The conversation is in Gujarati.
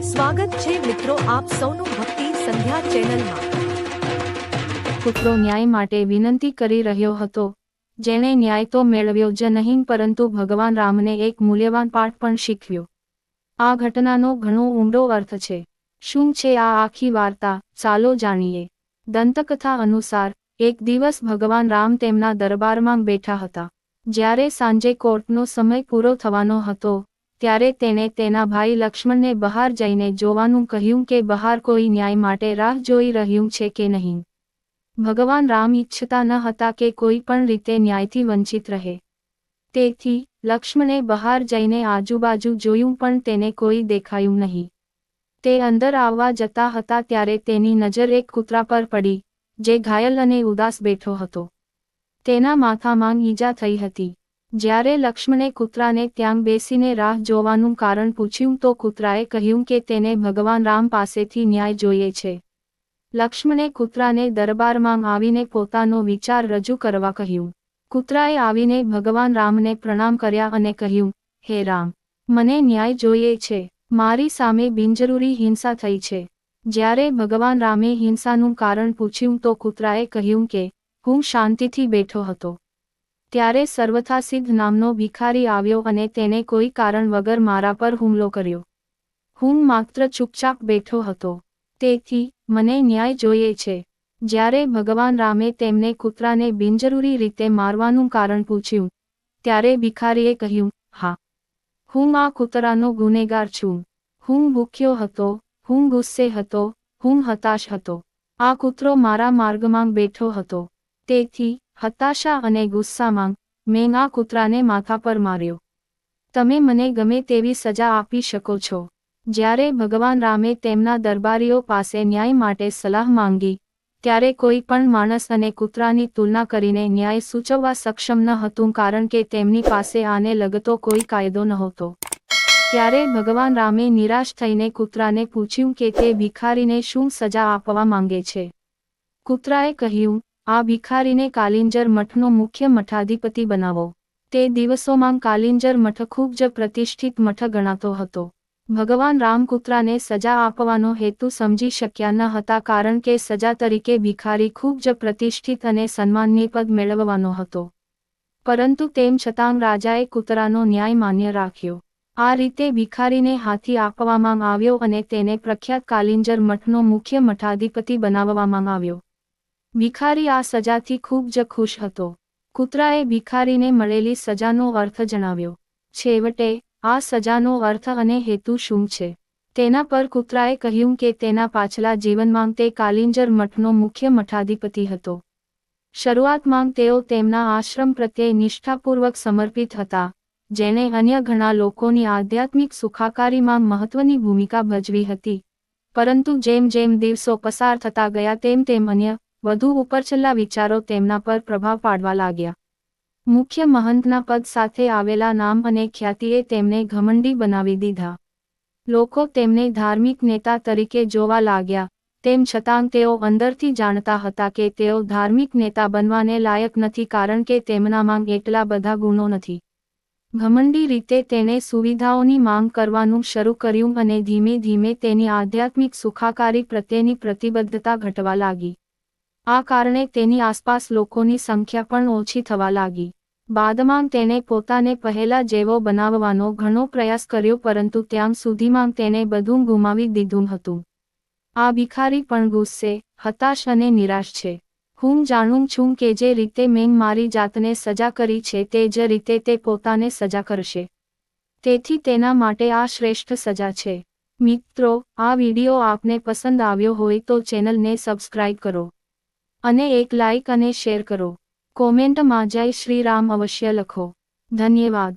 સ્વાગત છે મિત્રો આપ સૌનું ભક્તિ સંધ્યા ચેનલમાં। પુત્રો ન્યાય માટે વિનંતી કરી રહ્યો હતો, જેણે ન્યાય તો મેળવ્યો જ નહીં પરંતુ ભગવાન રામને એક મૂલ્યવાન પાઠ પણ શીખવ્યો। આ ઘટનાનો ઘણો ઊંડો અર્થ છે। શું છે આ આખી વાર્તા, ચાલો જાણીએ। દંતકથા અનુસાર એક દિવસ ભગવાન રામ તેમના દરબારમાં બેઠા હતા। જ્યારે સાંજે કોર્ટનો સમય પૂરો થવાનો હતો, ત્યારે તેણે તેના ભાઈ લક્ષ્મણને બહાર જઈને જોવાનું કહ્યું કે બહાર કોઈ ન્યાય માટે રાહ જોઈ રહ્યું છે કે નહીં। ભગવાન રામ ઈચ્છતા ન હતા કે કોઈ પણ રીતે ન્યાયથી વંચિત રહે। તેથી લક્ષ્મણે બહાર જઈને આજુબાજુ જોયું પણ તેને કોઈ દેખાયું નહીં। તે અંદર આવવા જતા હતા ત્યારે તેની નજર એક કૂતરા પર પડી, જે ઘાયલ અને ઉદાસ બેઠો હતો। તેના માથામાં ઈજા થઈ હતી। જ્યારે લક્ષ્મણે કૂતરાને ત્યાં બેસીને રાહ જોવાનું કારણ પૂછ્યું તો કૂતરાએ કહ્યું કે તેને ભગવાન રામ પાસેથી ન્યાય જોઈએ છે। લક્ષ્મણે કૂતરાને દરબારમાં આવીને પોતાનો વિચાર રજૂ કરવા કહ્યું। કૂતરાએ આવીને ભગવાન રામને પ્રણામ કર્યા અને કહ્યું, હે રામ, મને ન્યાય જોઈએ છે। મારી સામે બિનજરૂરી હિંસા થઈ છે। જ્યારે ભગવાન રામે હિંસાનું કારણ પૂછ્યું તો કૂતરાએ કહ્યું કે હું શાંતિથી બેઠો હતો। ત્યારે સર્વથાસિદ્ધ નામનો ભિખારી આવ્યો અને તેને કોઈ કારણ વગર મારા પર હુમલો કર્યો। હું માત્ર ચૂપચાપ બેઠો હતો। તેથી મને ન્યાય જોઈએ છે। જ્યારે ભગવાન રામે તેમને કૂતરાને બિનજરૂરી રીતે મારવાનું કારણ પૂછ્યું, ત્યારે ભિખારીએ કહ્યું, હા, હું આ કૂતરાનો ગુનેગાર છું। હું ભૂખ્યો હતો, હું ગુસ્સે હતો, હું હતાશ હતો। આ કૂતરો મારા માર્ગમાં બેઠો હતો। તેથી હતાશા અને ગુસ્સામાં મેં આ કૂતરાને માથા પર માર્યો। તમે મને ગમે તેવી સજા આપી શકો છો। જ્યારે ભગવાન રામે તેમના દરબારીઓ પાસે ન્યાય માટે સલાહ માંગી, ત્યારે કોઈ પણ માણસ અને કૂતરાની તુલના કરીને ન્યાય સૂચવવા સક્ષમ ન હતું કારણ કે તેમની પાસે આને લગતો કોઈ કાયદો નહોતો। ત્યારે ભગવાન રામે નિરાશ થઈને કૂતરાને પૂછ્યું કે તે ભિખારીને શું સજા આપવા માંગે છે। કૂતરાએ કહ્યું, આ ભિખારીને કાલિંજર મઠનો મુખ્ય મઠાધિપતિ બનાવો। તે દિવસોમાં કાલિંજર મઠ ખૂબ જ પ્રતિષ્ઠિત મઠ ગણાતો હતો। ભગવાન રામ કૂતરાને સજા આપવાનો હેતુ સમજી શક્યા ન હતા કારણ કે સજા તરીકે ભિખારી ખૂબ જ પ્રતિષ્ઠિત અને સન્માનીય પદ મેળવવાનો હતો। પરંતુ તેમ છતાં રાજાએ કૂતરાનો ન્યાય માન્ય રાખ્યો। આ રીતે ભિખારીને હાથી આપવામાં આવ્યો અને તેને પ્રખ્યાત કાલિંજર મઠનો મુખ્ય મઠાધિપતિ બનાવવામાં આવ્યો। ભિખારી આ સજાથી ખૂબ જ ખુશ હતો। કૂતરાએ ભિખારીને મળેલી સજાનો અર્થ જણાવ્યો। છેવટે આ સજાનો અર્થ અને હેતુ શું છે, તેના પર કૂતરાએ કહ્યું કે તેના પાછલા જીવનમાં તે કાલિંજર મઠનો મુખ્ય મઠાધિપતિ હતો। શરૂઆતમાં તેઓ તેમના આશ્રમ પ્રત્યે નિષ્ઠાપૂર્વક સમર્પિત હતા, જેણે અન્ય ઘણા લોકોની આધ્યાત્મિક સુખાકારીમાં મહત્વની ભૂમિકા ભજવી હતી। પરંતુ જેમ જેમ દિવસો પસાર થતા ગયા તેમ તેમ અન્ય વધુ ઉપરછલ્લા વિચારો તેમના પર પ્રભાવ પાડવા લાગ્યા। મુખ્ય મહંતના પદ સાથે આવેલા નામ અને ખ્યાતિએ તેમને ઘમંડી બનાવી દીધા। લોકો તેમને ધાર્મિક નેતા તરીકે જોવા લાગ્યા, તેમ છતાં તેઓ અંદરથી જાણતા હતા કે તેઓ ધાર્મિક નેતા બનવાને લાયક નથી કારણ કે તેમનામાં એટલા બધા ગુણો નથી। ઘમંડી રીતે તેણે સુવિધાઓની માંગ કરવાનું શરૂ કર્યું અને ધીમે ધીમે તેની આધ્યાત્મિક સુખાકારી પ્રત્યેની પ્રતિબદ્ધતા ઘટવા લાગી। આ કારણે તેની આસપાસ લોકોની સંખ્યા પણ ઓછી થવા લાગી। બાદમાં તેણે પોતાને પહેલા જેવો બનાવવાનો ઘણો પ્રયાસ કર્યો પરંતુ ત્યાં સુધીમાં તેણે બધું ગુમાવી દીધું હતું। આ ભિખારી પણ ગુસ્સે, હતાશ અને નિરાશ છે। હું જાણું છું કે જે રીતે મેં મારી જાતને સજા કરી છે તે જ રીતે તે પોતાને સજા કરશે। તેથી તેના માટે આ શ્રેષ્ઠ સજા છે। મિત્રો, આ વિડિયો આપને પસંદ આવ્યો હોય તો ચેનલને સબસ્ક્રાઇબ કરો અને એક લાઇક અને શેર કરો। કોમેન્ટમાં જય શ્રી રામ અવશ્ય લખો। ધન્યવાદ।